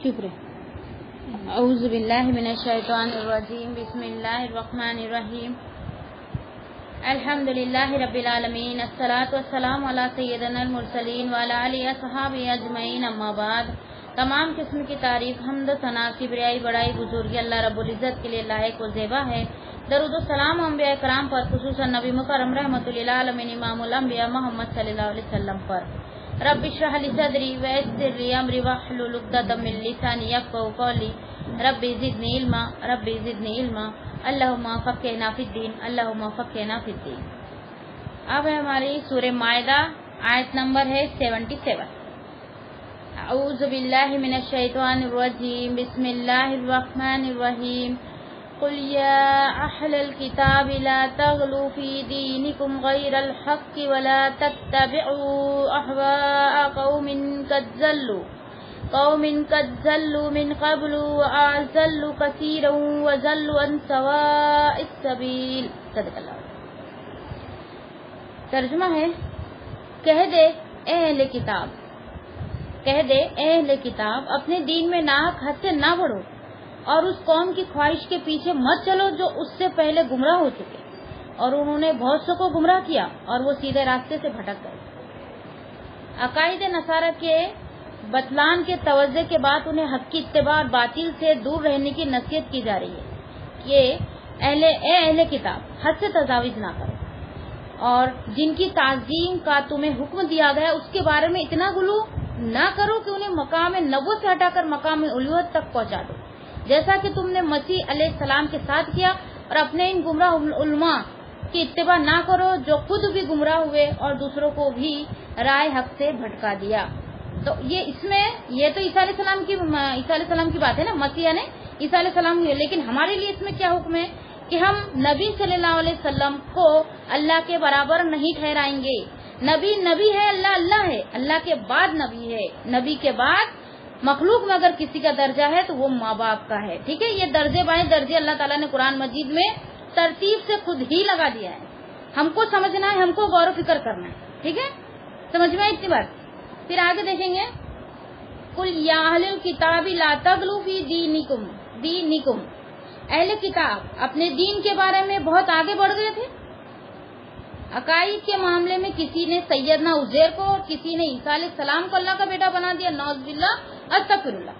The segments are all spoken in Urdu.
چپ رہے. اعوذ باللہ من الشیطان الرجیم. بسم اللہ الرحمن الرحیم. الحمدللہ رب العالمین. الصلاۃ والسلام علی سیدنا المرسلین وعلی آلہ وصحبہ اجمعین. اما بعد. تمام قسم کی تعریف، حمد و ثنا، کبریائی، بڑائی، بزرگی اللہ رب العزت کے لیے لائق و زیبا ہے. درود و سلام انبیاء کرام پر، خصوصاً نبی مکرم رحمۃ للعالمین امام الانبیاء محمد صلی اللہ علیہ وسلم پر. رب اشرح لی صدری ویسر لی امری واحلل عقدۃ من لسانی یفقهوا قولی. رب زدنی علما، رب زدنی علما. اللہم فقہنا فی الدین، اللہم فقہنا فی الدین. اب ہے ہماری سورہ مائدہ، آیت نمبر ہے 77. اعوذ باللہ من الشیطان الرجیم. بسم اللہ الرحمن الرحیم. قل یا اہل الکتاب لا تغلوا فی دینکم غیر الحق ولا تتبعوا اہواء قوم قد ضلوا من قبل واضلوا کثیرا وضلوا عن سواء السبیل. صدق اللہ. ترجمہ ہے، کہہ دے اے اہل کتاب، کہہ دے اے اہل کتاب، اپنے دین میں ناحق حد سے نہ بڑھو اور اس قوم کی خواہش کے پیچھے مت چلو جو اس سے پہلے گمراہ ہو چکے اور انہوں نے بہت سو کو گمراہ کیا اور وہ سیدھے راستے سے بھٹک گئے. عقائد نصارہ کے بطلان کے توضع کے بعد انہیں حق کی اتباع اور باطل سے دور رہنے کی نصیحت کی جا رہی ہے کہ اے اہل کتاب، حد سے تجاوز نہ کرو اور جن کی تعظیم کا تمہیں حکم دیا گیا اس کے بارے میں اتنا غلو نہ کرو کہ انہیں مقام نبوت سے ہٹا کر مقام الوہیت تک پہنچا دو، جیسا کہ تم نے مسیح علیہ السلام کے ساتھ کیا. اور اپنے ان گمراہ علماء کی اتباع نہ کرو جو خود بھی گمراہ ہوئے اور دوسروں کو بھی رائے حق سے بھٹکا دیا. تو یہ تو عیسیٰ علیہ السلام کی بات ہے نا، مسیح نے عیسیٰ علیہ السلام ہوئے. لیکن ہمارے لیے اس میں کیا حکم ہے کہ ہم نبی صلی اللہ علیہ وسلم کو اللہ کے برابر نہیں ٹھہرائیں گے. نبی ہے، اللہ ہے، اللہ کے بعد نبی ہے. نبی کے بعد مخلوق میں اگر کسی کا درجہ ہے تو وہ ماں باپ کا ہے. ٹھیک ہے، یہ درجے بائیں درجے اللہ تعالیٰ نے قرآن مجید میں ترتیب سے خود ہی لگا دیا ہے. ہم کو سمجھنا ہے، ہم کو غور و فکر کرنا ہے. ٹھیک ہے، سمجھ میں اتنی بات. پھر آگے دیکھیں گے، قل یا اہل الکتاب لا تغلوا فی دینکم. اہل کتاب اپنے دین کے بارے میں بہت آگے بڑھ گئے تھے. عقائد کے معاملے میں کسی نے سیدنا عزیر کو اور کسی نے عیسیٰ علیہ السلام کو اللہ کا بیٹا بنا دیا. نعوذ باللہ، استغفر اللہ.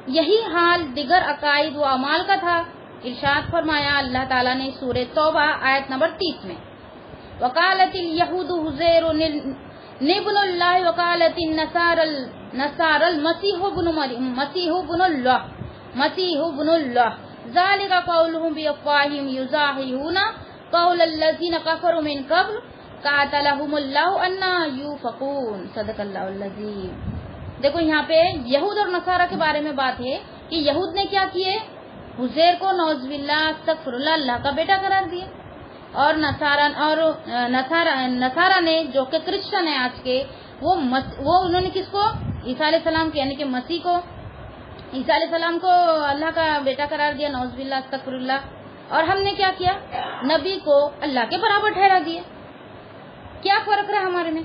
یہی حال دیگر عقائد و اعمال کا تھا. ارشاد فرمایا اللہ تعالیٰ نے سورہ توبہ آیت نمبر 30 میں، وقالت الیہود عزیر ابن اللہ وقالت النصارى المسیح ابن اللہ ذالک قولہم بافواہہم یضاہرون قول الذین کفروا من قبل قاتلہم اللہ انا یؤفکون. صدق اللہ العظیم. دیکھو یہاں پہ یہود اور نصارہ کے بارے میں بات ہے کہ یہود نے کیا کیے، عزیر کو نعوذ باللہ استغفر اللہ کا بیٹا قرار دیا، اور نصارہ نے جو کہ کرسچن ہے آج کے، وہ انہوں نے کس کو، عیسیٰ علیہ السلام کے یعنی کہ مسیح کو، عیسیٰ علیہ السلام کو اللہ کا بیٹا قرار دیا. نعوذ باللہ استغفر اللہ. اور ہم نے کیا کیا، نبی کو اللہ کے برابر ٹھہرا دیا. کیا فرق رہا ہمارے میں؟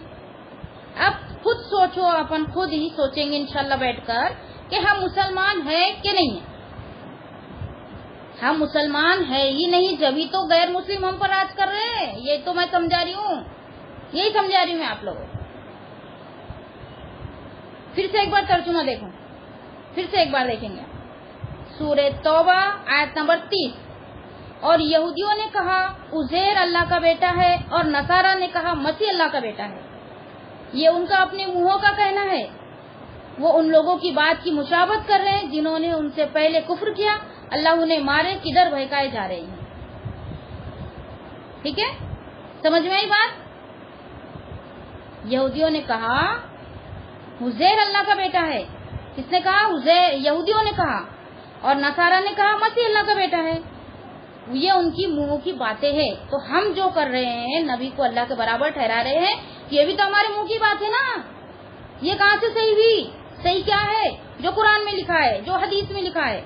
اب خود سوچو، اپن خود ہی سوچیں گے انشاءاللہ بیٹھ کر کہ ہم مسلمان ہیں کہ نہیں ہیں. ہم مسلمان ہے ہی نہیں، جبھی تو غیر مسلم ہم پر راج کر رہے ہیں. یہ تو میں سمجھا رہی ہوں، یہی سمجھا رہی ہوں میں آپ لوگوں کو. پھر سے ایک بار ترجمہ دیکھو، پھر سے ایک بار دیکھیں گے سورہ توبہ آیت نمبر 30. اور یہودیوں نے کہا عزیر اللہ کا بیٹا ہے اور نصارہ نے کہا مسیح اللہ کا بیٹا ہے. یہ ان کا اپنے منہوں کا کہنا ہے. وہ ان لوگوں کی بات کی مشابہت کر رہے ہیں جنہوں نے ان سے پہلے کفر کیا. اللہ انہیں مارے، کدھر بہکائے جا رہے ہیں. ٹھیک ہے، سمجھ میں آئی بات. یہودیوں نے کہا عزیر اللہ کا بیٹا ہے. کس نے کہا؟ عزیر. یہودیوں نے کہا. اور نصارہ نے کہا مسیح اللہ کا بیٹا ہے. یہ ان کی منہوں کی باتیں ہیں. تو ہم جو کر رہے ہیں، نبی کو اللہ کے برابر ٹھہرا رہے ہیں، یہ بھی تو ہمارے منہ کی بات ہے نا. یہ کہاں سے صحیح ہوئی؟ صحیح کیا ہے؟ جو قرآن میں لکھا ہے، جو حدیث میں لکھا ہے.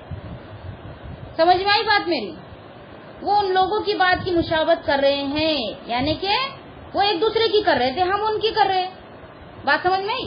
سمجھ میں آئی بات میری؟ وہ ان لوگوں کی بات کی مشابہت کر رہے ہیں، یعنی کہ وہ ایک دوسرے کی کر رہے تھے، ہم ان کی کر رہے. بات سمجھ میں آئی؟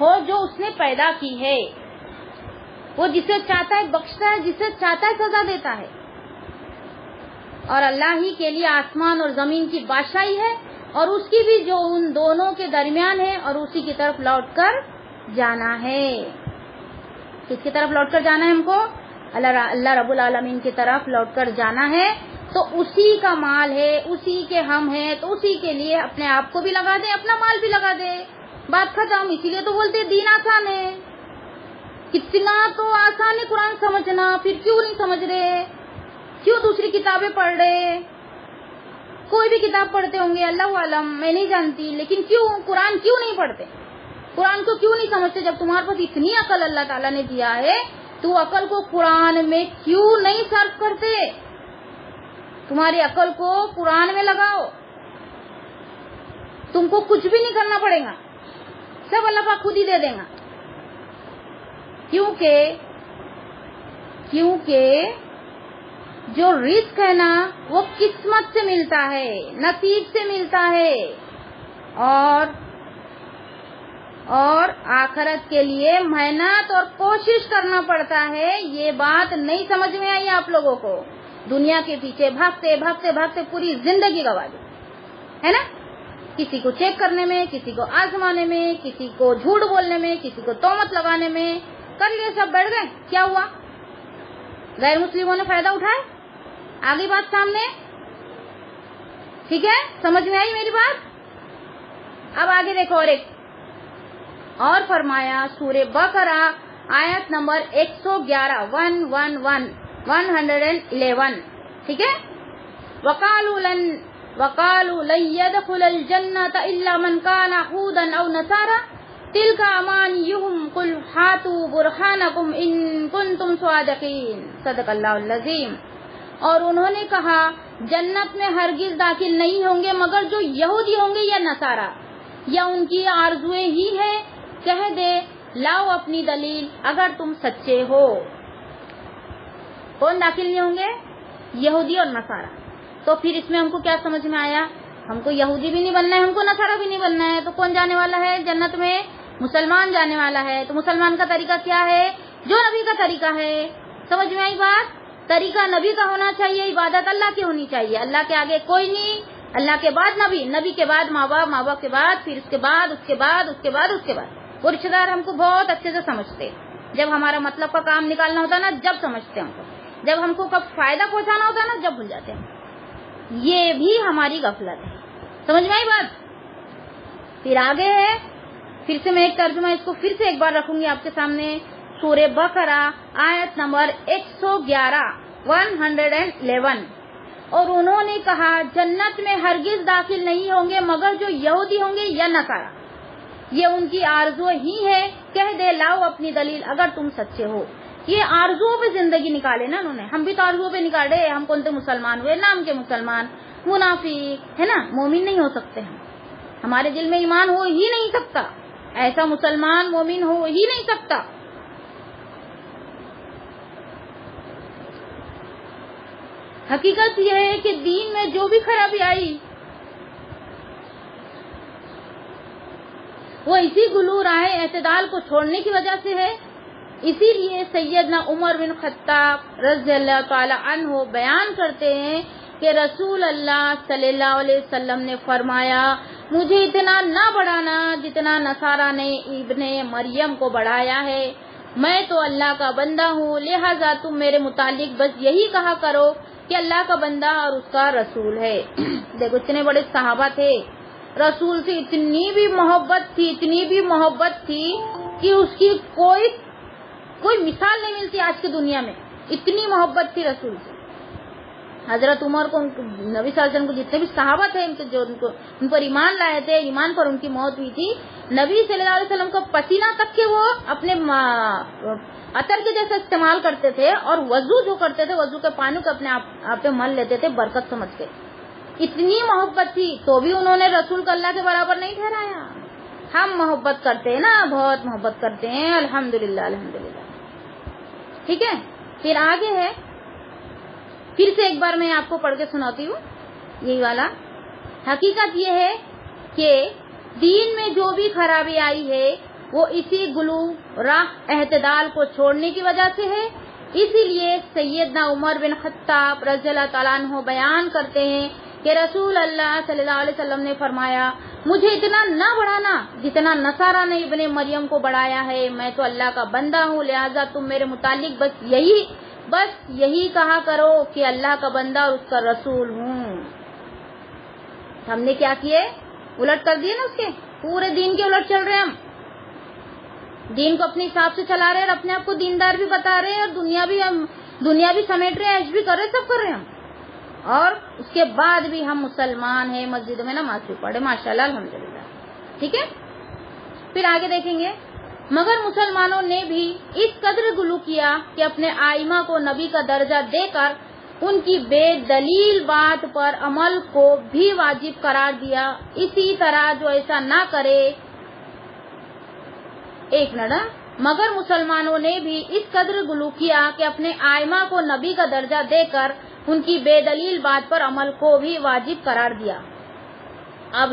ہو جو اس نے پیدا کی ہے. وہ جسے چاہتا ہے بخشتا ہے, جسے چاہتا ہے سزا دیتا ہے. اور اللہ ہی کے لیے آسمان اور زمین کی بادشاہی ہے, اور اس کی بھی جو ان دونوں کے درمیان ہے, اور اسی کی طرف لوٹ کر جانا ہے. کس کی طرف لوٹ کر جانا ہے ہم کو؟ اللہ رب العالمین کی طرف لوٹ کر جانا ہے. تو اسی کا مال ہے, اسی کے ہم ہیں, تو اسی کے لیے اپنے آپ کو بھی لگا دیں, اپنا مال بھی لگا دیں. بات ختم. اسی لیے تو بولتے دین آسان ہے. کتنا تو آسان ہے قرآن سمجھنا, پھر کیوں نہیں سمجھ رہے؟ کیوں دوسری کتابیں پڑھ رہے؟ کوئی بھی کتاب پڑھتے ہوں گے, اللہ عالم, میں نہیں جانتی, لیکن کیوں قرآن کیوں نہیں پڑھتے؟ قرآن کو کیوں نہیں سمجھتے؟ جب تمہارے پاس اتنی عقل اللہ تعالیٰ نے دیا ہے, تو عقل کو قرآن میں کیوں نہیں صرف کرتے؟ تمہاری عقل کو قرآن میں لگاؤ. تم کو کچھ بھی نہیں کرنا پڑے گا, سب اللہ پاک خود ہی دے دے گا. کیونکہ جو رزق ہے نا وہ قسمت سے ملتا ہے, نصیب سے ملتا ہے, اور آخرت کے لیے محنت اور کوشش کرنا پڑتا ہے. یہ بات نہیں سمجھ میں آئی آپ لوگوں کو؟ دنیا کے پیچھے بھاگتے بھاگتے بھاگتے پوری زندگی گوا دی ہے نا, کسی کو چیک کرنے میں, کسی کو آزمانے میں, کسی کو جھوٹ بولنے میں, کسی کو تہمت لگانے میں کر لیے, سب بیٹھ گئے. کیا ہوا؟ غیر مسلموں نے فائدہ اٹھائے. آگے بات سامنے, ٹھیک ہے؟ سمجھ میں آئی میری بات؟ اب آگے دیکھو. اور فرمایا سورہ بقرہ آیت نمبر 111 111, ٹھیک ہے؟ وقالوا لن يدخل الجنة الا من كان هودا او نصارى تلك امانيهم قل هاتوا برهانكم ان كنتم صادقين. صدق اللہ العظیم. اور انہوں نے کہا جنت میں ہرگز داخل نہیں ہوں گے مگر جو یہودی ہوں گے یا نصارہ, یا ان کی آرزویں ہی ہے. کہہ دے لاؤ اپنی دلیل اگر تم سچے ہو. کون داخل نہیں ہوں گے؟ یہودی اور نصارہ. تو پھر اس میں ہم کو کیا سمجھ میں آیا؟ ہم کو یہودی بھی نہیں بننا ہے, ہم کو نصارہ بھی نہیں بننا ہے. تو کون جانے والا ہے جنت میں؟ مسلمان جانے والا ہے. تو مسلمان کا طریقہ کیا ہے؟ جو نبی کا طریقہ ہے. سمجھ میں آئی بات؟ طریقہ نبی کا ہونا چاہیے, عبادت اللہ کی ہونی چاہیے, اللہ کے آگے کوئی نہیں, اللہ کے بعد نبی, نبی کے بعد ماں باپ, ماں باپ کے بعد پھر اس کے بعد. وہ رشتے دار ہم کو بہت اچھے سے سمجھتے. جب ہمارا مطلب کا کام نکالنا ہوتا نا جب سمجھتے ہم کو, جب ہم کو کب فائدہ پہنچانا ہوتا نا جب بھول جاتے ہیں. یہ بھی ہماری غفلت ہے. سمجھ میں آئی بات؟ پھر آگے ہے, پھر سے میں ایک ترجمہ اس کو پھر سے ایک بار رکھوں گی آپ کے سامنے. سورہ بقرہ آیت نمبر 111. اور انہوں نے کہا جنت میں ہرگز داخل نہیں ہوں گے مگر جو یہودی ہوں گے یا نصارہ, یہ ان کی آرزو ہی ہے. کہہ دے لاؤ اپنی دلیل اگر تم سچے ہو. یہ آرزو پہ زندگی نکالے نا انہوں نے, ہم بھی تو آرزو پہ نکالے. ہم کون سے مسلمان ہوئے؟ نام کے مسلمان, منافق ہے نا, مومن نہیں ہو سکتے ہم. ہمارے دل میں ایمان ہو ہی نہیں سکتا, ایسا مسلمان مومن ہو ہی نہیں سکتا. حقیقت یہ ہے کہ دین میں جو بھی خرابی آئی وہ اسی گلو راہ اعتدال کو چھوڑنے کی وجہ سے ہے. اسی لیے سیدنا عمر بن خطاب رضی اللہ تعالی عنہ بیان کرتے ہیں کہ رسول اللہ صلی اللہ علیہ وسلم نے فرمایا مجھے اتنا نہ بڑھانا جتنا نصارہ نے ابن مریم کو بڑھایا ہے. میں تو اللہ کا بندہ ہوں, لہذا تم میرے متعلق بس یہی کہا کرو کہ اللہ کا بندہ اور اس کا رسول ہے. دیکھو اتنے بڑے صحابہ تھے, رسول سے اتنی بھی محبت تھی کہ اس کی کوئی مثال نہیں ملتی آج کی دنیا میں. اتنی محبت تھی رسول سے. حضرت عمر کو, نبی صلی اللہ علیہ وسلم کو جتنے بھی صحابہ تھے ان پر ایمان لائے تھے, ایمان پر ان کی موت ہوئی تھی, نبی صلی اللہ علیہ وسلم کا پسینہ تک کے وہ اپنے عطر کے جیسا استعمال کرتے تھے, اور وضو جو کرتے تھے وضو کے پانی کو اپنے آپ پہ مل لیتے تھے برکت سمجھ کے. اتنی محبت تھی تو بھی انہوں نے رسول کو اللہ کے برابر نہیں ٹھہرایا. ہم محبت کرتے ہیں نا, بہت محبت کرتے ہیں, الحمدللہ الحمدللہ. ٹھیک ہے, پھر آگے ہے, پھر سے ایک بار میں آپ کو پڑھ کے سناتی ہوں یہی والا. حقیقت یہ ہے کہ دین میں جو بھی خرابی آئی ہے وہ اسی گلو راہ اعتدال کو چھوڑنے کی وجہ سے ہے۔ اسی لیے سیدنا عمر بن خطاب رضی اللہ تعالیٰ عنہ بیان کرتے ہیں کہ رسول اللہ صلی اللہ علیہ وسلم نے فرمایا، مجھے اتنا نہ بڑھانا جتنا نصارہ نے ابن مریم کو بڑھایا ہے، میں تو اللہ کا بندہ ہوں، لہٰذا تم میرے متعلق بس یہی کہا کرو کہ اللہ کا بندہ اور اس کا رسول ہوں۔ ہم نے کیا کیے؟ الٹ کر دیے نا، اس کے پورے دین کے الٹ چل رہے ہیں، ہم دین کو اپنے حساب سے چلا رہے ہیں اور اپنے آپ کو دیندار بھی بتا رہے ہیں اور دنیا بھی سمیٹ رہے ہیں، عیش بھی کر رہے ہیں، سب کر رہے ہیں ہم، اور اس کے بعد بھی ہم مسلمان ہیں، مسجد میں نماز بھی پڑھے، ماشاءاللہ الحمدللہ۔ ٹھیک ہے، پھر آگے دیکھیں گے، مگر مسلمانوں نے بھی اس قدر غلو کیا کہ اپنے آئمہ کو نبی کا درجہ دے کر ان کی بے دلیل بات پر عمل کو بھی واجب قرار دیا۔ اسی طرح جو ایسا نہ کرے، مگر مسلمانوں نے بھی اس قدر غلو کیا کہ اپنے آئمہ کو نبی کا درجہ دے کر ان کی بے دلیل بات پر عمل کو بھی واجب قرار دیا۔ اب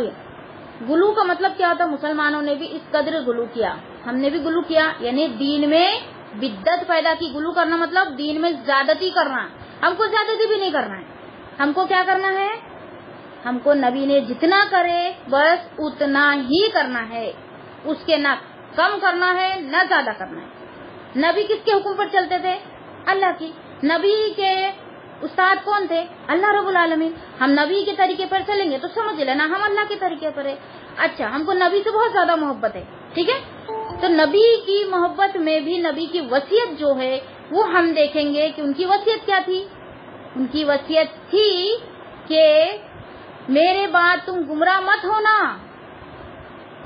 غلو کا مطلب کیا ہوتا ہے؟ مسلمانوں نے بھی اس قدر غلو کیا، ہم نے بھی غلو کیا، یعنی دین میں بدعت پیدا کی۔ غلو کرنا مطلب دین میں زیادتی کرنا، ہم کو زیادتی بھی نہیں کرنا ہے، ہم کو کیا کرنا ہے؟ ہم کو نبی نے جتنا کرے بس اتنا ہی کرنا ہے، اس کے نہ کم کرنا ہے نہ زیادہ کرنا ہے۔ نبی کس کے حکم پر چلتے تھے؟ اللہ کی۔ نبی کے استاد کون تھے؟ اللہ رب العالمین۔ ہم نبی کے طریقے پر چلیں گے تو سمجھ لینا ہم اللہ کے طریقے پر ہے۔ اچھا، ہم کو نبی سے بہت زیادہ محبت ہے، ٹھیک ہے، تو نبی کی محبت میں بھی نبی کی وصیت جو ہے وہ ہم دیکھیں گے کہ ان کی وصیت کیا تھی۔ ان کی وصیت تھی کہ میرے بعد تم گمراہ مت ہونا۔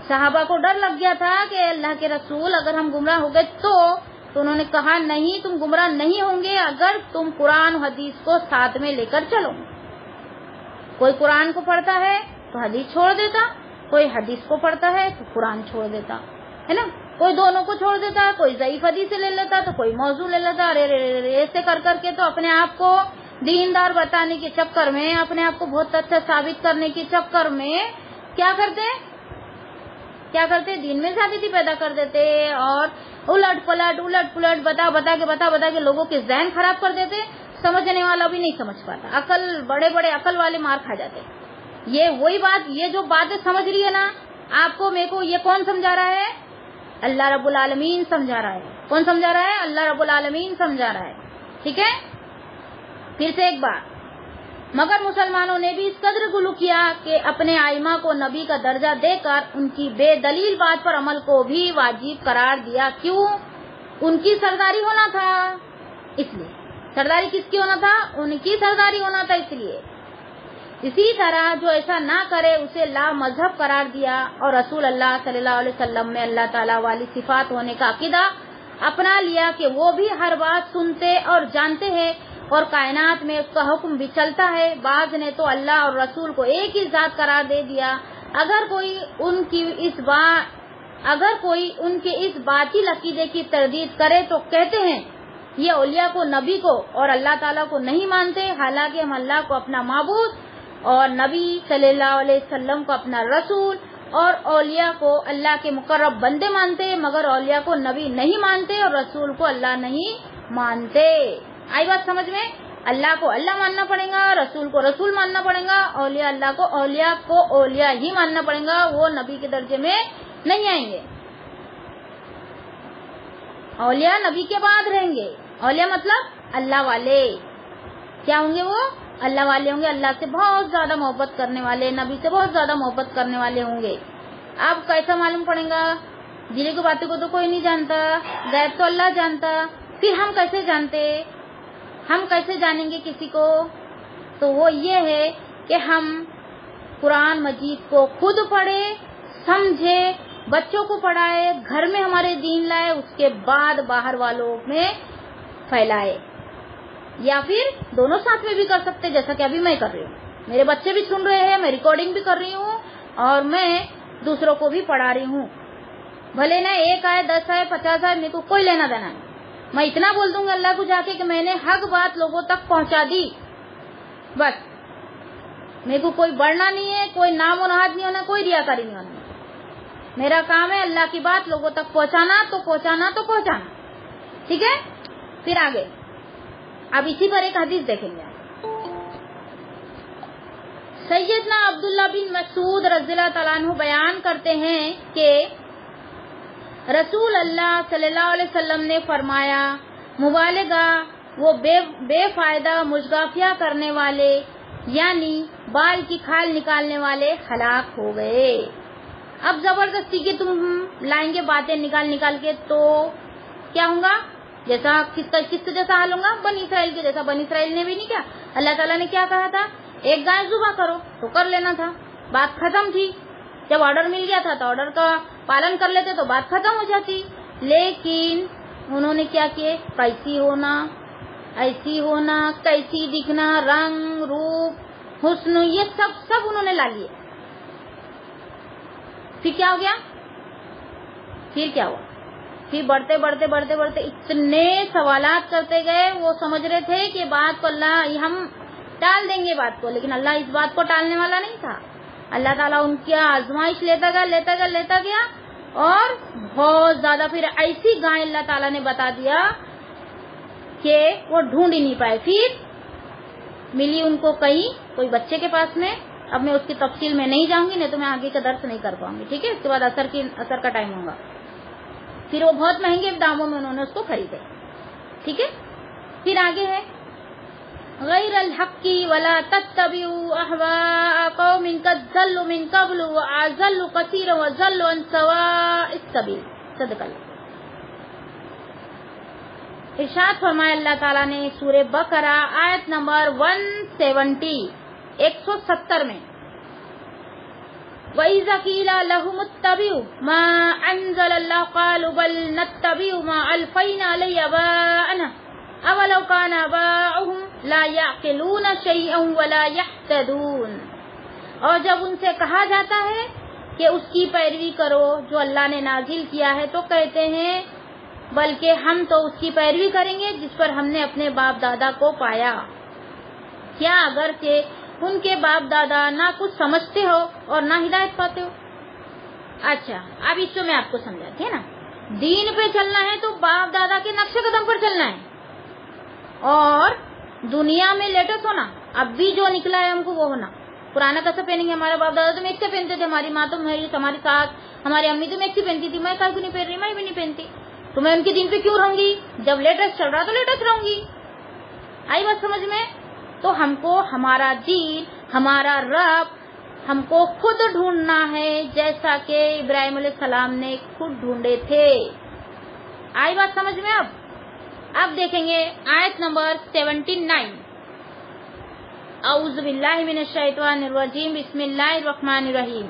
صحابہ کو ڈر لگ گیا تھا کہ اللہ کے رسول اگر ہم گمراہ ہو گئے تو انہوں نے کہا نہیں، تم گمراہ نہیں ہوں گے اگر تم قرآن و حدیث کو ساتھ میں لے کر چلو۔ کوئی قرآن کو پڑھتا ہے تو حدیث چھوڑ دیتا، کوئی حدیث کو پڑھتا ہے تو قرآن چھوڑ دیتا ہے نا، کوئی دونوں کو چھوڑ دیتا، کوئی ضعیف حدیث لے لیتا تو کوئی موضوع لے لیتا۔ ایسے کر کر کے تو اپنے آپ کو دیندار بتانے کے چکر میں، اپنے آپ کو بہت اچھا ثابت کرنے کے چکر میں کیا کرتے دین میں زیادتی پیدا کر دیتے اور الٹ پلٹ بتا کے لوگوں کے ذہن خراب کر دیتے۔ سمجھنے والا بھی نہیں سمجھ پاتا، بڑے عقل والے مار کھا جاتے۔ یہ جو باتیں سمجھ رہی ہے نا آپ کو، میرے کو، یہ کون سمجھا رہا ہے؟ اللہ رب العالمین سمجھا رہا ہے۔ کون سمجھا رہا ہے؟ اللہ رب العالمین سمجھا رہا ہے، ٹھیک ہے۔ پھر سے ایک بار، مگر مسلمانوں نے بھی اس قدر غلو کیا کہ اپنے آئمہ کو نبی کا درجہ دے کر ان کی بے دلیل بات پر عمل کو بھی واجب قرار دیا۔ کیوں؟ ان کی سرداری ہونا تھا، اس لیے۔ سرداری کس کی ہونا تھا؟ ان کی سرداری ہونا تھا، اس لیے۔ اسی طرح جو ایسا نہ کرے اسے لا مذہب قرار دیا اور رسول اللہ صلی اللہ علیہ وسلم میں اللہ تعالیٰ والی صفات ہونے کا عقیدہ اپنا لیا کہ وہ بھی ہر بات سنتے اور جانتے ہیں اور کائنات میں اس کا حکم بھی چلتا ہے۔ بعض نے تو اللہ اور رسول کو ایک ہی ذات قرار دے دیا۔ اگر کوئی ان کے اس باطل عقیدے کی تردید کرے تو کہتے ہیں یہ اولیاء کو، نبی کو اور اللہ تعالیٰ کو نہیں مانتے، حالانکہ ہم اللہ کو اپنا معبود اور نبی صلی اللہ علیہ وسلم کو اپنا رسول اور اولیاء کو اللہ کے مقرب بندے مانتے، مگر اولیاء کو نبی نہیں مانتے اور رسول کو اللہ نہیں مانتے۔ آئی بات سمجھ میں؟ اللہ کو اللہ ماننا پڑے گا، رسول کو رسول ماننا پڑے گا، اولیاء کو اولیاء ہی ماننا پڑے گا، وہ نبی کے درجے میں نہیں آئیں گے۔ اولیاء نبی کے بعد رہیں گے۔ اولیاء مطلب اللہ والے، کیا ہوں گے؟ وہ اللہ والے ہوں گے، اللہ سے بہت زیادہ محبت کرنے والے، نبی سے بہت زیادہ محبت کرنے والے ہوں گے۔ اب کیسا معلوم پڑے گا؟ دل کی باتوں کو تو کوئی نہیں جانتا، غیب تو اللہ جانتا، پھر ہم کیسے جانتے؟ ہم کیسے جانیں گے کسی کو؟ تو وہ یہ ہے کہ ہم قرآن مجید کو خود پڑھے، سمجھے، بچوں کو پڑھائے، گھر میں ہمارے دین لائے، اس کے بعد باہر والوں میں پھیلائے، یا پھر دونوں ساتھ میں بھی کر سکتے، جیسا کہ ابھی میں کر رہی ہوں۔ میرے بچے بھی سن رہے ہیں، میں ریکارڈنگ بھی کر رہی ہوں اور میں دوسروں کو بھی پڑھا رہی ہوں، بھلے نہ 1 آئے 10 آئے 50 آئے، میرے کو کوئی لینا دینا نہیں۔ میں اتنا بول دوں گا اللہ کو جا کے کہ میں نے حق بات لوگوں تک پہنچا دی، بس۔ میرے کو کوئی بڑھنا نہیں ہے، کوئی نام و نہاد نہیں ہونا، کوئی ریاکاری نہیں ہونا، میرا کام ہے اللہ کی بات لوگوں تک پہنچانا تو پہنچانا. ٹھیک ہے. پھر آگے اب اسی پر ایک حدیث دیکھیں گے. سیدنا عبداللہ بن مسعود رضی اللہ تعالیٰ عنہ بیان کرتے ہیں کہ رسول اللہ صلی اللہ علیہ وسلم نے فرمایا مبالغہ وہ بے فائدہ مشغافیہ کرنے والے یعنی بال کی کھال نکالنے والے ہلاک ہو گئے. اب زبردستی کی تم لائیں گے باتیں نکال کے تو کیا ہوں گا؟ جیسا کس جیسا حال ہوں گا؟ بنی اسرائیل کے جیسا. بنی اسرائیل نے بھی نہیں کیا. اللہ تعالیٰ نے کیا کہا تھا؟ ایک گائے ذبح کرو تو کر لینا تھا, بات ختم تھی. جب آرڈر مل گیا تھا تو آرڈر کا پالن کر لیتے تو بات ختم ہو جاتی. لیکن انہوں نے کیا کیے؟ کیسی ہونا, ایسی ہونا, کیسی دکھنا, رنگ روپ حسن, یہ سب انہوں نے لا لیے. پھر کیا ہو گیا؟ پھر بڑھتے اتنے سوالات کرتے گئے. وہ سمجھ رہے تھے کہ بات کو اللہ ہم ٹال دیں گے بات کو, لیکن اللہ اس بات کو ٹالنے والا نہیں تھا. اللہ تعالیٰ ان کی آزمائش لیتا گیا اور بہت زیادہ پھر ایسی گائے اللہ تعالیٰ نے بتا دیا کہ وہ ڈھونڈ ہی نہیں پائے. پھر ملی ان کو کہیں کوئی بچے کے پاس میں. اب میں اس کی تفصیل میں نہیں جاؤں گی, نہیں تو میں آگے کا درس نہیں کر پاؤں گی. ٹھیک ہے. اس کے بعد اثر کا ٹائم ہوگا. پھر وہ بہت مہنگے داموں میں انہوں نے اس کو خریدے. ٹھیک ہے. پھر آگے ہے غیر الحق ولا تتبعوا اهواء قوم قد ضلوا من قبل واضلوا كثيرا وضلوا عن سواء السبيل. صدق اللہ. ارشاد فرمایا اللہ تعالیٰ نے سورہ بقرہ آیت نمبر 170 میں وَإِذَا قِيلَ لَهُمُ اتَّبِعُوا مَا أَنزَلَ اللَّهُ قَالُوا بَلْ نَتَّبِعُ مَا أَلْفَيْنَا عَلَيْهِ آبَاءَنَا أَوَلَوْ كَانَ آبَاؤُهُمْ لَا يَعْقِلُونَ شَيْئًا وَلَا يَهْتَدُونَ. اور جب ان سے کہا جاتا ہے کہ اس کی پیروی کرو جو اللہ نے نازل کیا ہے تو کہتے ہیں بلکہ ہم تو اس کی پیروی کریں گے جس پر ہم نے اپنے باپ دادا کو پایا. کیا اگرچہ ان کے باپ دادا نہ کچھ سمجھتے ہو اور نہ ہدایت پاتے ہو. اچھا اب اس کو میں آپ کو سمجھاتی ہے نا. دین پہ چلنا ہے تو باپ دادا کے نقش قدم پر چلنا ہے, اور دنیا میں لیٹسٹ ہونا. اب بھی جو نکلا ہے ہم کو وہ ہونا. پرانا کیسا پہنیں گے؟ ہمارے باپ دادا تو میکسی پہنتے تھے, ہماری ماں تو ہماری ساس ہماری امی تو میکسی پہنتی تھی. میں کہیں نہیں پہن رہی, میں بھی نہیں پہنتی, تو میں ان کے دین پہ کیوں رہوں گی؟ جب لیٹسٹ چل رہا تو لیٹسٹ رہوں گی. آئی بات سمجھ میں؟ تو ہم کو ہمارا دین, ہمارا رب ہم کو خود ڈھونڈنا ہے جیسا کہ ابراہیم علیہ السلام نے خود ڈھونڈے تھے. آئی بات سمجھ میں؟ اب دیکھیں گے آیت نمبر 79. اعوذ باللہ من الشیطان الرجیم. بسم اللہ الرحمن الرحیم.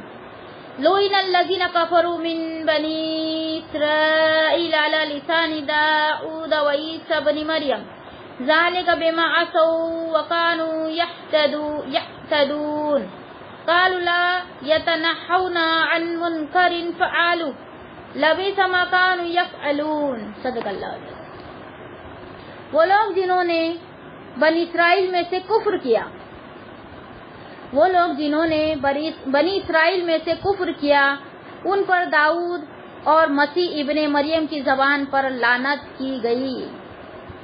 لعن الذین کفروا من بنی اسرائیل علی لسان داؤد وعیسی ابن مریم ذالک بما عصوا وکانوا یعتدون قالوا لا یتنہون عن منکر فعلوا لبئس ما کانوا یفعلون. صدق اللہ علیہ. وہ لوگ جنہوں نے بنی اسرائیل میں سے کفر کیا, بنی اسرائیل میں سے کفر کیا, ان پر داؤد اور مسیح ابن مریم کی زبان پر لعنت کی گئی.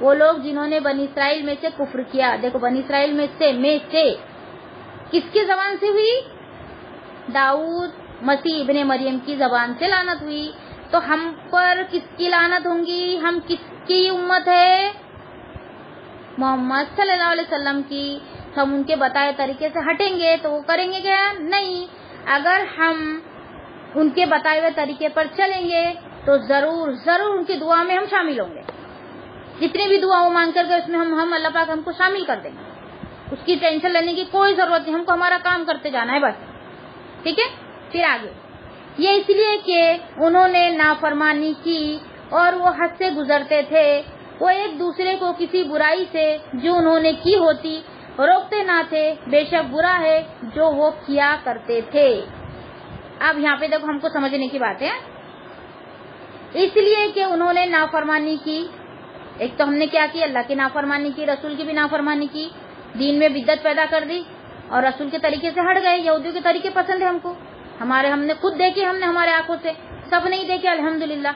وہ لوگ جنہوں نے بنی اسرائیل میں سے کفر کیا. دیکھو بنی اسرائیل میں سے کس کی زبان سے ہوئی؟ داؤد مسیح ابن مریم کی زبان سے لعنت ہوئی. تو ہم پر کس کی لعنت ہوں گی؟ ہم کس کی امت ہے؟ محمد صلی اللہ علیہ وسلم کی. ہم ان کے بتائے طریقے سے ہٹیں گے تو وہ کریں گے کیا؟ نہیں. اگر ہم ان کے بتائے ہوئے طریقے پر چلیں گے تو ضرور ان کی دعا میں ہم شامل ہوں گے. جتنی بھی دعا وہ مانگ کر گئے اس میں ہم اللہ پاک ہم کو شامل کر دیں گے. اس کی ٹینشن لینے کی کوئی ضرورت نہیں, ہم کو ہمارا کام کرتے جانا ہے بس. ٹھیک ہے. پھر آگے یہ اس لیے کہ انہوں نے نافرمانی کی اور وہ حد سے گزرتے تھے. وہ ایک دوسرے کو کسی برائی سے جو انہوں نے کی ہوتی روکتے نہ تھے. بے شک برا ہے جو وہ کیا کرتے تھے. اب یہاں پہ دیکھو ہم کو سمجھنے کی بات ہے. اس لیے کہ انہوں نے نافرمانی کی. ایک تو ہم نے کیا کی؟ اللہ کی نافرمانی کی, رسول کی بھی نافرمانی کی, دین میں بدعت پیدا کر دی اور رسول کے طریقے سے ہٹ گئے. یہودیوں کے طریقے پسند ہے ہم کو, ہم نے خود دیکھے، ہم نے ہمارے آنکھوں سے، سب نہیں دیکھے الحمدللہ،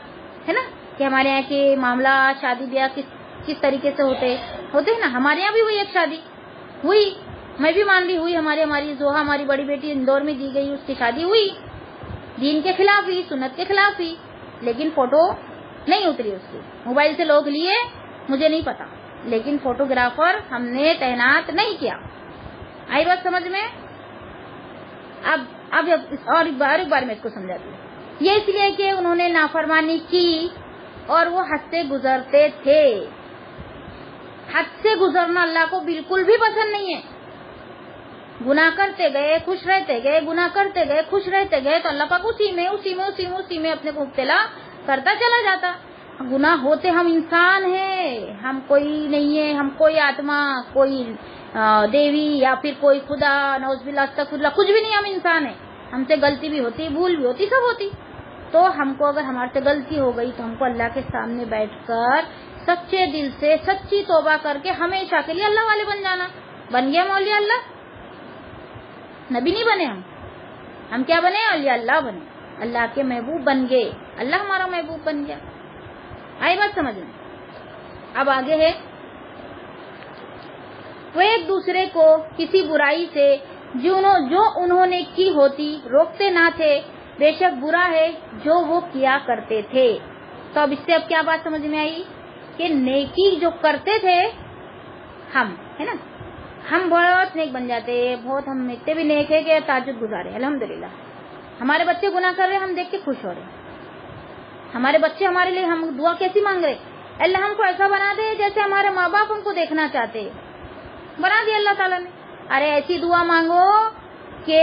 ہے نا، کہ ہمارے یہاں کے معاملات شادی بیاہ کس طریقے سے ہوتے ہیں نا. ہمارے یہاں بھی ہوئی ایک شادی ہوئی، میں بھی مان لی ہوئی. ہماری زوہا، ہماری بڑی بیٹی اندور میں دی گئی، اس کی شادی ہوئی، دین کے خلاف ہوئی، سنت کے خلاف ہوئی، لیکن فوٹو نہیں اتری اس کی. موبائل سے لوگ لیے مجھے نہیں پتا، لیکن فوٹوگرافر ہم نے تعینات نہیں کیا. آئی بات سمجھ میں؟ اب اور ایک بار میں اس کو سمجھاتی ہوں. یہ اس لیے کہ انہوں نے نافرمانی کی اور وہ حد سے گزرتے تھے. حد سے گزرنا اللہ کو بالکل بھی پسند نہیں ہے. گناہ کرتے گئے خوش رہتے گئے، گناہ کرتے گئے خوش رہتے گئے، تو اللہ پاک اسی میں اپنے کو مبتلا کرتا چلا جاتا. گناہ ہوتے ہم انسان ہیں، ہم کوئی نہیں ہے، ہم کوئی آتما، کوئی دیوی یا پھر کوئی خدا، نعوذ باللہ استغفر اللہ، کچھ بھی نہیں، ہم انسان ہیں. ہم سے غلطی بھی ہوتی، بھول بھی ہوتی، سب ہوتی. تو ہم کو اگر ہمارے سے غلطی ہو گئی تو ہم کو اللہ کے سامنے بیٹھ کر سچے دل سے سچی توبہ کر کے ہمیشہ کے لیے اللہ والے بن جانا. بن گیا مولیہ اللہ؟ نبی نہیں بنے ہم کیا بنے؟ اولیاء اللہ بنے، اللہ کے محبوب بن گئے، اللہ ہمارا محبوب بن گیا. آئی بات سمجھ میں؟ اب آگے ہے، وہ ایک دوسرے کو کسی برائی سے جو انہوں نے کی ہوتی روکتے نہ تھے، بے شک برا ہے جو وہ کیا کرتے تھے. تو اب اس سے اب کیا بات سمجھ میں آئی کہ نیکی جو کرتے تھے ہم، ہے نا، ہم بہت نیک بن جاتے، بہت ہم اتنے بھی نیک ہے کہ تہجد گزارے الحمدللہ. ہمارے بچے گناہ کر رہے ہم دیکھ کے خوش ہو رہے. ہمارے بچے ہمارے لیے ہم دعا کیسی مانگ رہے؟ اللہ ہم کو ایسا بنا دے جیسے ہمارے ماں باپ ہم کو دیکھنا چاہتے. بنا دیا اللہ تعالیٰ نے. ارے ایسی دعا مانگو کہ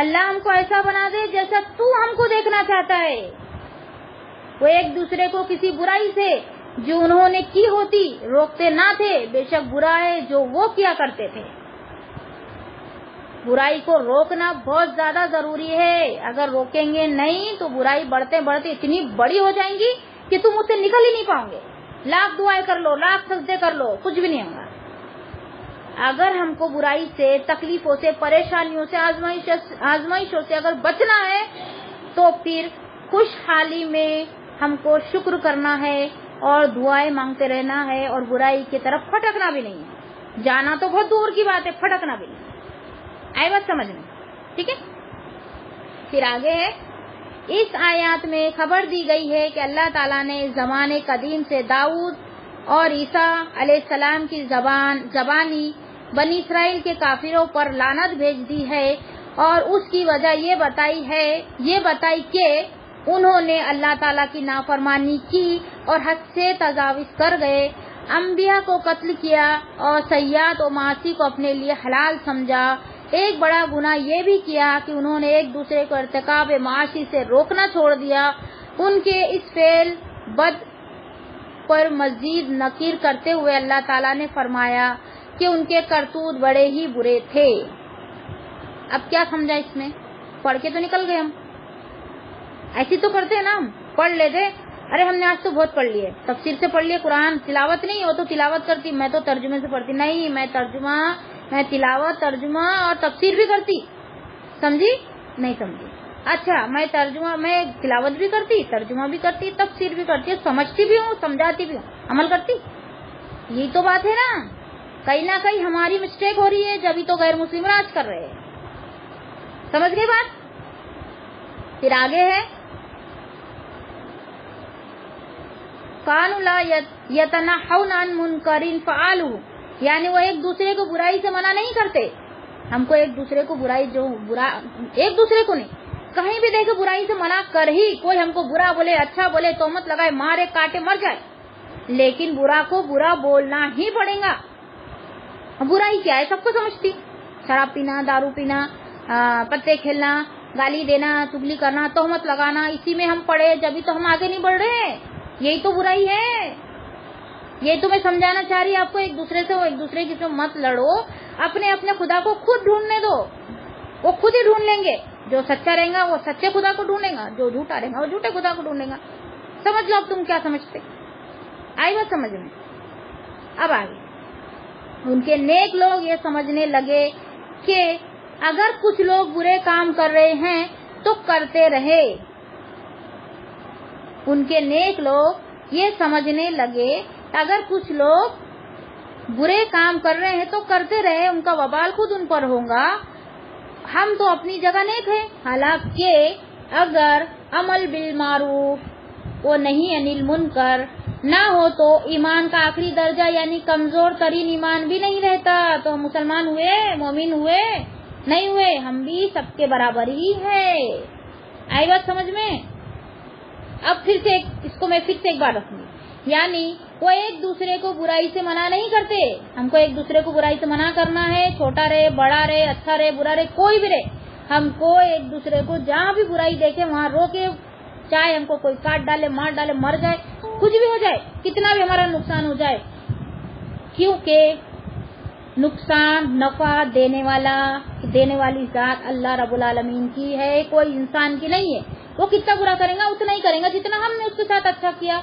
اللہ ہم کو ایسا بنا دے جیسا تو ہم کو دیکھنا چاہتا ہے. وہ ایک دوسرے کو کسی برائی سے جو انہوں نے کی ہوتی روکتے نہ تھے، بے شک برا ہے جو وہ کیا کرتے تھے. برائی کو روکنا بہت زیادہ ضروری ہے. اگر روکیں گے نہیں تو برائی بڑھتے بڑھتے اتنی بڑی ہو جائیں گی کہ تم اس سے نکل ہی نہیں پاؤ گے. لاکھ دعائیں کر لو، لاکھ سجدے کر لو، کچھ بھی نہیں ہوگا. اگر ہم کو برائی سے، تکلیفوں سے، پریشانیوں سے، آزمائشوں سے اگر بچنا ہے تو پھر خوشحالی میں ہم کو شکر کرنا ہے اور دعائیں مانگتے رہنا ہے، اور برائی کی طرف پھٹکنا بھی نہیں ہے. جانا تو بہت دور کی بات ہے، پھٹکنا بھی نہیں. آئی بات سمجھ میں؟ ٹھیک ہے. پھر آگے ہے، اس آیات میں خبر دی گئی ہے کہ اللہ تعالیٰ نے زمانے قدیم سے داؤد اور عیسیٰ علیہ السلام کی زبانی بنی اسرائیل کے کافروں پر لعنت بھیج دی ہے، اور اس کی وجہ یہ بتائی کہ انہوں نے اللہ تعالیٰ کی نافرمانی کی اور حد سے تجاوز کر گئے، انبیاء کو قتل کیا اور سیئات و معاصی کو اپنے لیے حلال سمجھا. ایک بڑا گناہ یہ بھی کیا کہ انہوں نے ایک دوسرے کو ارتکاب معاشی سے روکنا چھوڑ دیا. ان کے اس فعل بد پر مزید نکیر کرتے ہوئے اللہ تعالیٰ نے فرمایا کہ ان کے کرتوت بڑے ہی برے تھے. اب کیا سمجھا اس میں؟ پڑھ کے تو نکل گئے ہم، ایسی تو کرتے ہیں نا، ہم پڑھ لیتے، ارے ہم نے آج تو بہت پڑھ لیے، تفسیر سے پڑھ لیے، قرآن تلاوت نہیں ہو تو تلاوت کرتی، میں تو ترجمے سے پڑھتی نہیں، میں تلاوت، ترجمہ اور تفسیر بھی کرتی. سمجھی؟ نہیں سمجھی؟ اچھا، میں تلاوت بھی کرتی، ترجمہ بھی کرتی، تفسیر بھی کرتی، سمجھتی بھی ہوں، سمجھاتی بھی ہوں، عمل کرتی. یہی تو بات ہے نا. کہیں نہ کہیں ہماری مسٹیک ہو رہی ہے، جبھی تو غیر مسلم راج کر رہے ہیں. سمجھ گئے بات؟ پھر آگے ہے، کانوا لا یتناہون عن منکر فعلوا، یعنی وہ ایک دوسرے کو برائی سے منع نہیں کرتے. ہم کو ایک دوسرے کو ایک دوسرے کو نہیں، کہیں بھی دیکھے برائی سے منع کر ہی، کوئی ہم کو برا بولے، اچھا بولے، تہمت لگائے، مارے، کاٹے، مر جائے، لیکن برا کو برا بولنا ہی پڑے گا. برائی کیا ہے سب کو سمجھتی، شراب پینا، دارو پینا، پتے کھیلنا، گالی دینا، چگلی کرنا، تہمت لگانا، اسی میں ہم پڑے، جبھی تو ہم آگے نہیں بڑھ رہے. یہی تو برائی ہے. یہ تو میں سمجھانا چاہ رہی آپ کو، ایک دوسرے سے ایک دوسرے کی جو مت لڑو، اپنے خدا کو خود ڈھونڈنے دو، وہ خود ہی ڈھونڈ لیں گے. جو سچا رہے گا وہ سچے خدا کو ڈھونڈے گا، جو جھوٹا رہے گا وہ جھوٹے خدا کو ڈھونڈے گا. سمجھ لو اب تم کیا سمجھتے. آئی بات سمجھ میں؟ اب آگے ان کے نیک لوگ یہ سمجھنے لگے کہ اگر کچھ لوگ برے کام کر رہے ہیں تو کرتے رہے. ان کے نیک لوگ یہ سمجھنے لگے اگر کچھ لوگ برے کام کر رہے ہیں تو کرتے رہے، ان کا وبال خود ان پر ہوگا، ہم تو اپنی جگہ نیک ہیں. حالانکہ اگر عمل بالمعروف و نہی عن المنکر نہ ہو تو ایمان کا آخری درجہ یعنی کمزور ترین ایمان بھی نہیں رہتا. تو ہم مسلمان ہوئے، مومن ہوئے نہیں ہوئے، ہم بھی سب کے برابر ہی ہے. آئی بات سمجھ میں؟ اب پھر سے اس کو میں پھر سے ایک بار رکھوں گی، یعنی وہ ایک دوسرے کو برائی سے منع نہیں کرتے. ہم کو ایک دوسرے کو برائی سے منع کرنا ہے، چھوٹا رہے، بڑا رہے، اچھا رہے، برا رہے، کوئی بھی رہے، ہم کو ایک دوسرے کو جہاں بھی برائی دیکھے وہاں روکے، چاہے ہم کو کوئی کاٹ ڈالے، مار ڈالے، مر جائے، کچھ بھی ہو جائے، کتنا بھی ہمارا نقصان ہو جائے، کیونکہ نقصان نفع دینے والی ذات اللہ رب العالمین کی ہے، کوئی انسان کی نہیں ہے. وہ کتنا برا کرے گا اتنا ہی کرے گا جتنا ہم نے اس کے ساتھ اچھا کیا،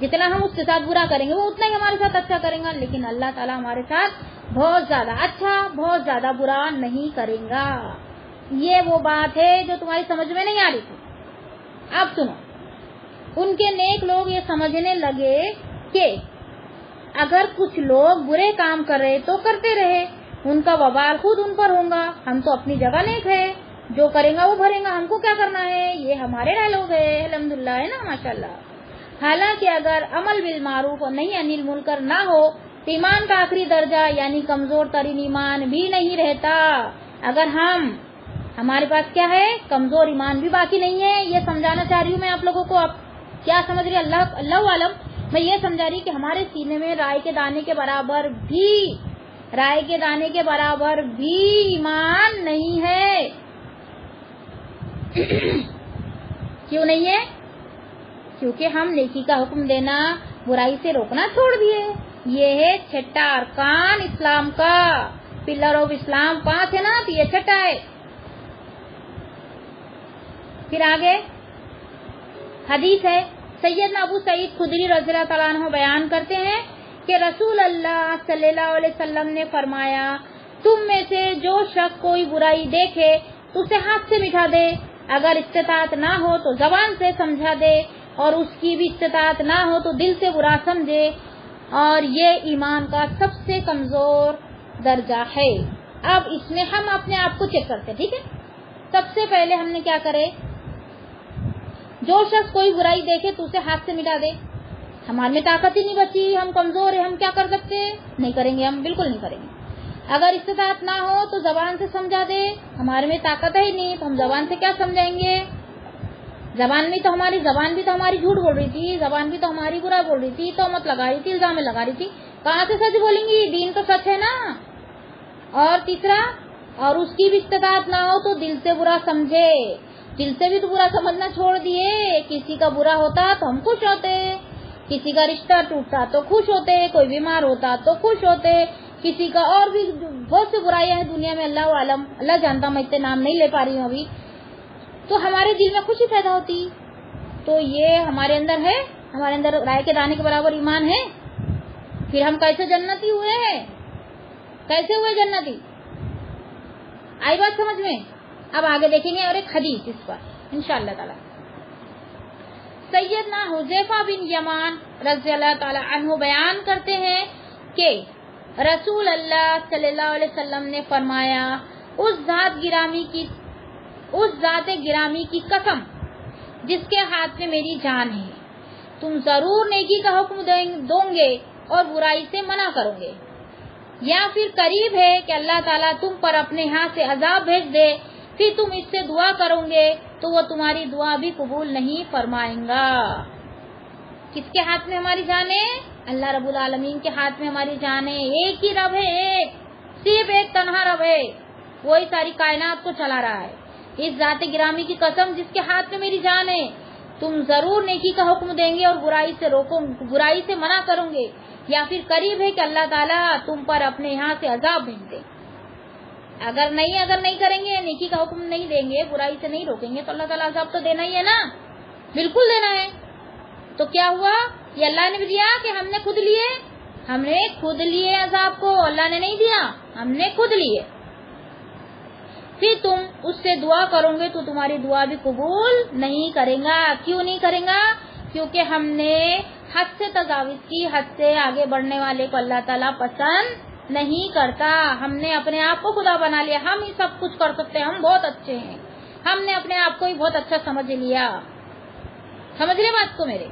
جتنا ہم اس کے ساتھ برا کریں گے وہ اتنا ہی ہمارے ساتھ اچھا کرے گا. لیکن اللہ تعالیٰ ہمارے ساتھ بہت زیادہ اچھا، بہت زیادہ برا نہیں کرے گا. یہ وہ بات ہے جو تمہاری سمجھ میں نہیں آ رہی تھی. اب سنو، ان کے نیک لوگ یہ سمجھنے لگے کہ اگر کچھ لوگ برے کام کر رہے تو کرتے رہے، ان کا وبال خود ان پر ہوگا، ہم تو اپنی جگہ نیک ہے، جو کرے گا وہ بھرے گا، ہم کو کیا کرنا ہے. یہ ہمارے ڈائلاگ ہے، الحمدللہ، ہے نا، ماشاءاللہ. حالانکہ اگر عمل بالمعروف اور نہی عن المنکر نہ ہو تو ایمان کا آخری درجہ یعنی کمزور ترین ایمان بھی نہیں رہتا. اگر ہمارے پاس کیا ہے، کمزور ایمان بھی باقی نہیں ہے. یہ سمجھانا چاہ رہی ہوں میں آپ لوگوں کو. اب کیا سمجھ رہی اللہ عالم، میں یہ سمجھا رہی کہ ہمارے سینے میں رائے کے دانے کے برابر بھی ایمان نہیں ہے. کیوں نہیں ہے؟ کیونکہ ہم نیکی کا حکم دینا، برائی سے روکنا چھوڑ دیے. یہ ہے چھٹا ارکان اسلام کا. پلر آف اسلام 5 ہے نا، تو یہ چھٹا ہے. پھر آگے حدیث ہے، سیدنا ابو سعید خدری رضی اللہ تعالیٰ عنہ بیان کرتے ہیں کہ رسول اللہ صلی اللہ علیہ وسلم نے فرمایا، تم میں سے جو شخص کوئی برائی دیکھے تو اسے ہاتھ سے مٹا دے، اگر استطاعت نہ ہو تو زبان سے سمجھا دے، اور اس کی بھی استطاعت نہ ہو تو دل سے برا سمجھے، اور یہ ایمان کا سب سے کمزور درجہ ہے. اب اس میں ہم اپنے آپ کو چیک کرتے، ٹھیک ہے. سب سے پہلے ہم نے کیا کرے، جو شخص کوئی برائی دیکھے تو اسے ہاتھ سے مٹا دے. ہمارے میں طاقت ہی نہیں بچی، ہم کمزور ہیں، ہم کیا کر سکتے ہیں؟ نہیں کریں گے، ہم بالکل نہیں کریں گے. اگر استطاعت نہ ہو تو زبان سے سمجھا دے. ہمارے میں طاقت ہے ہی نہیں تو ہم زبان سے کیا سمجھائیں گے؟ زبان بھی تو ہماری جھوٹ بول رہی تھی، زبان بھی تو ہماری برا بول رہی تھی، تہمت لگا رہی تھی، الزام لگا رہی تھی. کہاں سے سچ بولیں گی؟ دین تو سچ ہے نا. اور تیسرا، اور اس کی بھی استطاعت نہ ہو تو دل سے برا سمجھے. دل سے بھی تو برا سمجھنا چھوڑ دیے. کسی کا برا ہوتا تو ہم خوش ہوتے، کسی کا رشتہ ٹوٹتا تو خوش ہوتے، کوئی بیمار ہوتا تو خوش ہوتے، کسی کا اور بھی بہت سی برائیاں ہیں دنیا میں، اللہ عالم، اللہ جانتا، میں اتنے نام نہیں لے پا رہی ہوں ابھی، تو ہمارے دل میں خوشی پیدا ہوتی. تو یہ ہمارے اندر ہے، ہمارے اندر رائے کے دانے کے برابر ایمان ہے. پھر ہم کیسے جنتی ہوئے ہیں؟ کیسے ہوئے جنتی؟ آئی بات سمجھ میں؟ اب آگے دیکھیں گے اور ایک حدیث اس پر انشاءاللہ تعالی. سیدنا حذیفہ بن یمان رضی اللہ تعالی عنہ بیان کرتے ہیں کہ رسول اللہ صلی اللہ علیہ وسلم نے فرمایا، اس ذات گرامی کی قسم جس کے ہاتھ میں میری جان ہے، تم ضرور نیکی کا حکم دو گے اور برائی سے منع کرو گے، یا پھر قریب ہے کہ اللہ تعالیٰ تم پر اپنے ہاتھ سے عذاب بھیج دے، پھر تم اس سے دعا کرو گے تو وہ تمہاری دعا بھی قبول نہیں فرمائیں گا. کس کے ہاتھ میں ہماری جان ہے؟ اللہ رب العالمین کے ہاتھ میں ہماری جان ہے. ایک ہی رب ہے، ایک، صرف ایک تنہا رب ہے، وہی ساری کائنات کو چلا رہا ہے. اس ذات گرامی کی قسم جس کے ہاتھ میں میری جان ہے، تم ضرور نیکی کا حکم دیں گے اور برائی سے منع کرو گے، یا پھر قریب ہے کہ اللہ تعالیٰ تم پر اپنے یہاں سے عذاب بھیج دے. اگر نہیں کریں گے، نیکی کا حکم نہیں دیں گے، برائی سے نہیں روکیں گے، تو اللہ تعالیٰ عذاب تو دینا ہی ہے نا، بالکل دینا ہے. تو کیا ہوا؟ یہ اللہ نے بھی دیا کہ ہم نے خود لیے عذاب کو. اللہ نے نہیں دیا، ہم نے خود لیے. پھر تم اس سے دعا کرو گے تو تمہاری دعا بھی قبول نہیں کرے گا. کیوں نہیں کرے گا؟ کیونکہ ہم نے حد سے تجاوز کی، حد سے آگے بڑھنے والے کو اللہ تعالیٰ پسند نہیں کرتا. ہم نے اپنے آپ کو خدا بنا لیا، ہم ہی سب کچھ کر سکتے ہیں، ہم بہت اچھے ہیں، ہم نے اپنے آپ کو ہی بہت اچھا سمجھ لیا. سمجھ لے بات کو میرے؟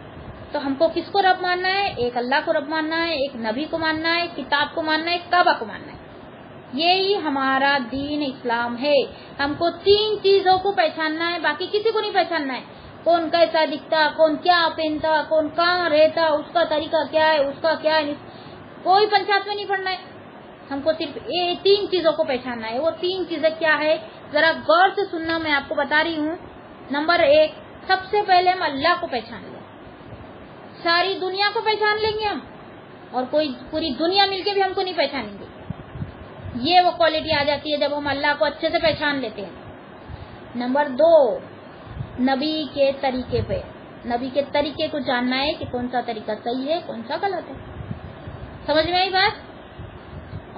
تو ہم کو کس کو رب ماننا ہے؟ ایک اللہ کو رب ماننا ہے، ایک نبی کو ماننا ہے، ایک کتاب کو ماننا ہے، ایک کعبہ کو ماننا ہے. یہی ہمارا دین اسلام ہے. ہم کو 3 چیزوں کو پہچاننا ہے، باقی کسی کو نہیں پہچاننا ہے. کون کیسا دکھتا، کون کیا پہنتا، کون کہاں رہتا، اس کا طریقہ کیا ہے، اس کا کیا ہے، کوئی پنچایت میں نہیں پڑھنا ہے. ہم کو صرف یہ 3 چیزوں کو پہچاننا ہے. وہ 3 چیزیں کیا ہے ذرا غور سے سننا، میں آپ کو بتا رہی ہوں. نمبر 1، سب سے پہلے ہم اللہ کو پہچان لیں. ساری دنیا کو پہچان لیں گے ہم، اور کوئی پوری دنیا مل کے بھی ہم کو نہیں پہچانیں گے. یہ وہ کوالٹی آ جاتی ہے جب ہم اللہ کو اچھے سے پہچان لیتے ہیں. نمبر 2، نبی کے طریقے پہ، نبی کے طریقے کو جاننا ہے کہ کون سا طریقہ صحیح ہے، کون سا غلط ہے. سمجھ میں آئی بات؟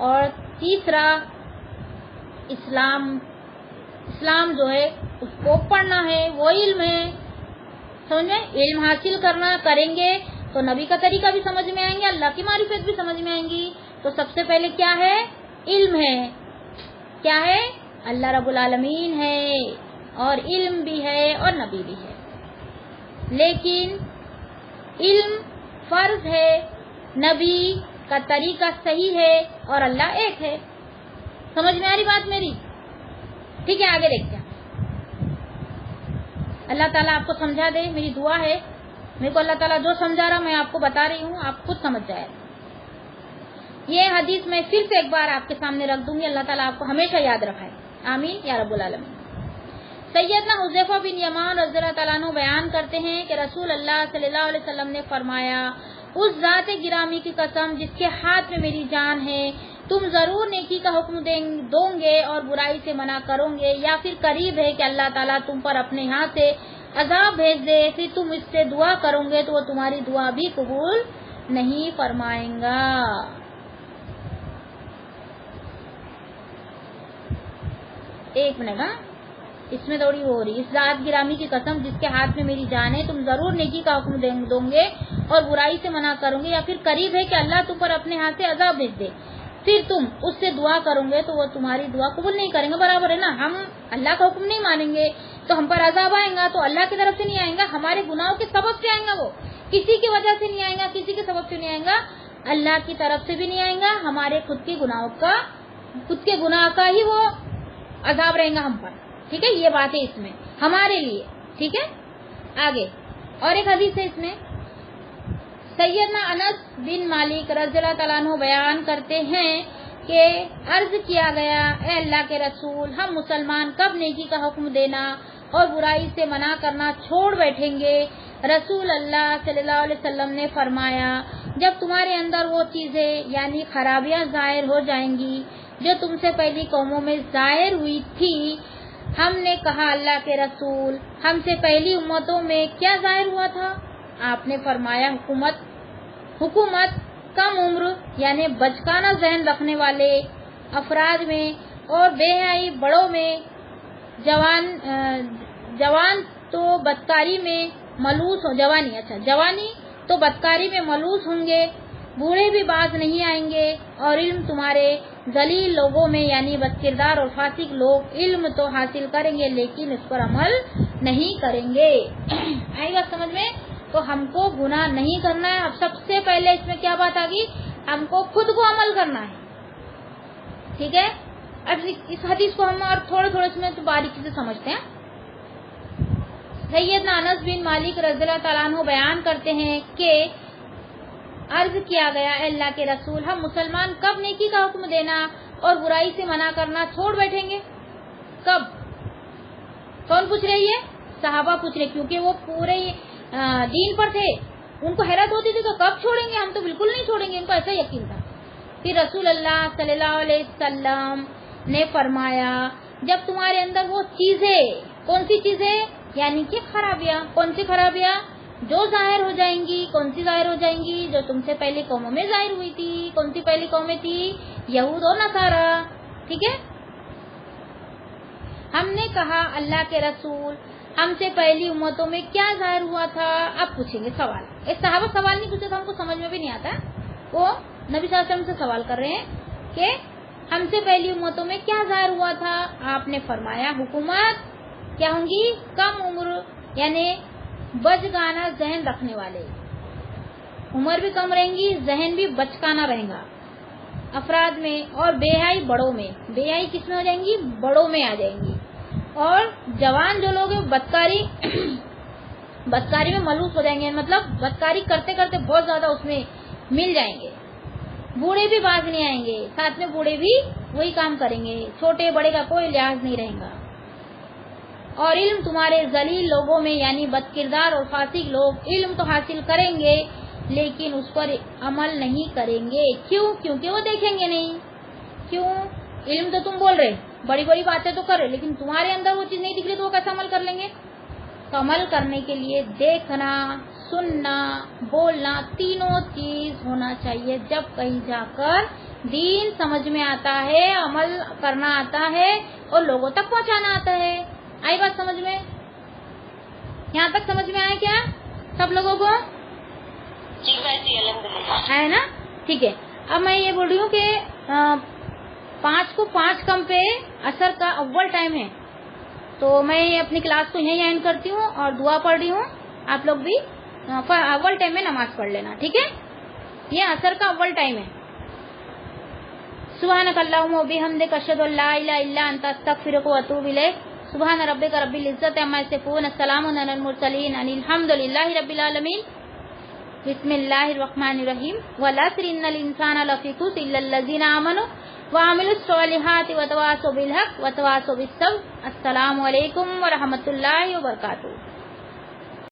اور تیسرا، اسلام جو ہے اس کو پڑھنا ہے، وہ علم ہے. سمجھ میں؟ علم حاصل کریں گے تو نبی کا طریقہ بھی سمجھ میں آئیں گے، اللہ کی معرفت بھی سمجھ میں آئیں گی. تو سب سے پہلے کیا ہے؟ علم ہے. کیا ہے؟ اللہ رب العالمین ہے، اور علم بھی ہے اور نبی بھی ہے. لیکن علم فرض ہے، نبی کا طریقہ صحیح ہے، اور اللہ ایک ہے. سمجھ میں آ رہی بات میری؟ ٹھیک ہے، آگے دیکھتے ہیں. اللہ تعالیٰ آپ کو سمجھا دے، میری دعا ہے. میرے کو اللہ تعالیٰ جو سمجھا رہا میں آپ کو بتا رہی ہوں، آپ خود سمجھ جائے. یہ حدیث میں پھر سے ایک بار آپ کے سامنے رکھ دوں گی. اللہ تعالیٰ آپ کو ہمیشہ یاد رکھائے، آمین یا رب العالمین. سیدنا حذیفہ بن یمان رضی اللہ تعالیٰ عنہ بیان کرتے ہیں کہ رسول اللہ صلی اللہ علیہ وسلم نے فرمایا، اس ذات گرامی کی قسم جس کے ہاتھ میں میری جان ہے، تم ضرور نیکی کا حکم دو گے اور برائی سے منع کرو گے، یا پھر قریب ہے کہ اللہ تعالیٰ تم پر اپنے ہاتھ سے عذاب بھیج دے، پھر تم اس سے دعا کرو گے تو وہ تمہاری دعا بھی قبول نہیں فرمائیں گا. ایک منٹ، اس میں تھوڑی ہو رہی. اس ذات گرامی کی قسم جس کے ہاتھ میں میری جان ہے، تم ضرور نیکی کا حکم دو گے اور برائی سے منع کرو گے، یا پھر قریب ہے کہ اللہ تم پر اپنے ہاتھ سے عذاب بھیج دے، پھر تم اس سے دعا کرو گے تو وہ تمہاری دعا قبول نہیں کریں گے. برابر ہے نا؟ ہم اللہ کا حکم نہیں مانیں گے تو ہم پر عذاب آئے گا، تو اللہ کی طرف سے نہیں آئے گا، ہمارے گناہوں کے سبب سے آئے گا. وہ کسی کی وجہ سے نہیں آئے گا، کسی کے سبب سے نہیں آئے گا، اللہ کی طرف سے بھی نہیں آئے گا. ہمارے خود کے گناہ کا ہی وہ عذاب رہے گا ہم پر. ٹھیک ہے، یہ بات ہے اس میں ہمارے لیے. ٹھیک ہے، آگے اور ایک حدیث ہے اس میں. سیدنا انس بن مالک رضی اللہ تعالیٰ عنہ بیان کرتے ہیں کہ عرض کیا گیا، اے اللہ کے رسول، ہم مسلمان کب نیکی کا حکم دینا اور برائی سے منع کرنا چھوڑ بیٹھیں گے؟ رسول اللہ صلی اللہ علیہ وسلم نے فرمایا، جب تمہارے اندر وہ چیزیں یعنی خرابیاں ظاہر ہو جائیں گی جو تم سے پہلی قوموں میں ظاہر ہوئی تھی. ہم نے کہا، اللہ کے رسول، ہم سے پہلی امتوں میں کیا ظاہر ہوا تھا؟ آپ نے فرمایا، حکومت کم عمر یعنی بچکانہ ذہن رکھنے والے افراد میں، اور بے حیائی بڑوں میں، جوانی تو بدکاری میں ملوث ہوں گے، بوڑھے بھی باز نہیں آئیں گے، اور علم تمہارے ذلیل لوگوں میں یعنی بدکردار اور فاسق لوگ علم تو حاصل کریں گے لیکن اس پر عمل نہیں کریں گے. آئی بات سمجھ میں؟ تو ہم کو گناہ نہیں کرنا ہے. اب سب سے پہلے اس میں کیا بات آ گئی؟ ہم کو خود کو عمل کرنا ہے. ٹھیک ہے، اب اس حدیث کو ہم اور تھوڑے اس میں باریکی سے سمجھتے ہیں. سیدنا انس بن مالک رضی اللہ تعالیٰ عنہ بیان کرتے ہیں کہ عرض کیا گیا، اے اللہ کے رسول، ہم مسلمان کب نیکی کا حکم دینا اور برائی سے منع کرنا چھوڑ بیٹھیں گے؟ کب؟ کون پوچھ رہی ہے؟ صحابہ پوچھ رہے، کیونکہ وہ پورے دین پر تھے. ان کو حیرت ہوتی تھی کہ کب چھوڑیں گے، ہم تو بالکل نہیں چھوڑیں گے. ان کو ایسا یقین تھا. پھر رسول اللہ صلی اللہ علیہ وسلم نے فرمایا، جب تمہارے اندر وہ چیزیں، کون سی چیزیں یعنی کہ خرابیاں، کون سی خرابیاں جو ظاہر ہو جائیں گی، کون سی ظاہر ہو جائیں گی؟ جو تم سے پہلی قوموں میں ظاہر ہوئی تھی. کون سی پہلی قومیں تھی؟ یہود اور نصارہ. ٹھیک ہے، ہم نے کہا اللہ کے رسول ہم سے پہلی امتوں میں کیا ظاہر ہوا تھا. اب پوچھیں گے سوال. ایک صحابہ سوال نہیں پوچھے تو ہم کو سمجھ میں بھی نہیں آتا. وہ نبی صلی اللہ علیہ وسلم سے سوال کر رہے ہیں کہ ہم سے پہلی امتوں میں کیا ظاہر ہوا تھا. آپ نے فرمایا حکومت کیا ہوں گی, کم عمر یعنی بچگانا ذہن رکھنے والے, عمر بھی کم رہیں گی, ذہن بھی بچکانا رہے گا افراد میں, اور بے حیائی بڑوں میں. بے حیائی کس میں ہو جائیں گی, بڑوں میں آ جائیں گی. اور جوان جو لوگ ہیں بدکاری میں ملوث ہو جائیں گے, مطلب بدکاری کرتے کرتے بہت زیادہ اس میں مل جائیں گے. بوڑھے بھی باز نہیں آئیں گے, ساتھ میں بوڑھے بھی وہی کام کریں گے, چھوٹے بڑے کا کوئی لحاظ نہیں رہے گا. اور علم تمہارے ذلیل لوگوں میں یعنی بد کردار اور فاسق لوگ علم تو حاصل کریں گے لیکن اس پر عمل نہیں کریں گے. کیوں؟ کیونکہ وہ دیکھیں گے نہیں. کیوں؟ علم تو تم بول رہے, بڑی بڑی باتیں تو کر رہے, لیکن تمہارے اندر وہ چیز نہیں دکھ رہی تو وہ کیسے عمل کر لیں گے. تو عمل کرنے کے لیے دیکھنا, سننا, بولنا تینوں چیز ہونا چاہیے. جب کہیں جا کر دین سمجھ میں آتا ہے, عمل کرنا آتا ہے اور لوگوں تک پہنچانا آتا ہے. آئی بات سمجھ میں؟ یہاں تک سمجھ میں آئے کیا سب لوگوں کو؟ ہے نا, ٹھیک ہے. اب میں یہ بول رہی ہوں کہ 5 کو 5 کم پہ عصر کا اول ٹائم ہے, تو میں اپنی کلاس کو یہیں اینڈ کرتی ہوں اور دعا پڑھ رہی ہوں. آپ لوگ بھی اول ٹائم میں نماز پڑھ لینا, ٹھیک ہے. یہ عصر کا اول ٹائم ہے. سبحانک اللہم و بحمدک اشہد ان لا الہ الا انت استغفرک و اتوب الیک. سبحان ربک رب العزت عما یصفون, السلام علی المرسلین, الحمد للہ رب العالمین. بسم اللہ الرحمن الرحیم. والعصر ان الانسان لفی خسر الا الذین آمنوا وعملوا الصالحات وتواصوا بالحق وتواصوا بالصبر. السلام علیکم ورحمۃ اللہ وبرکاتہ.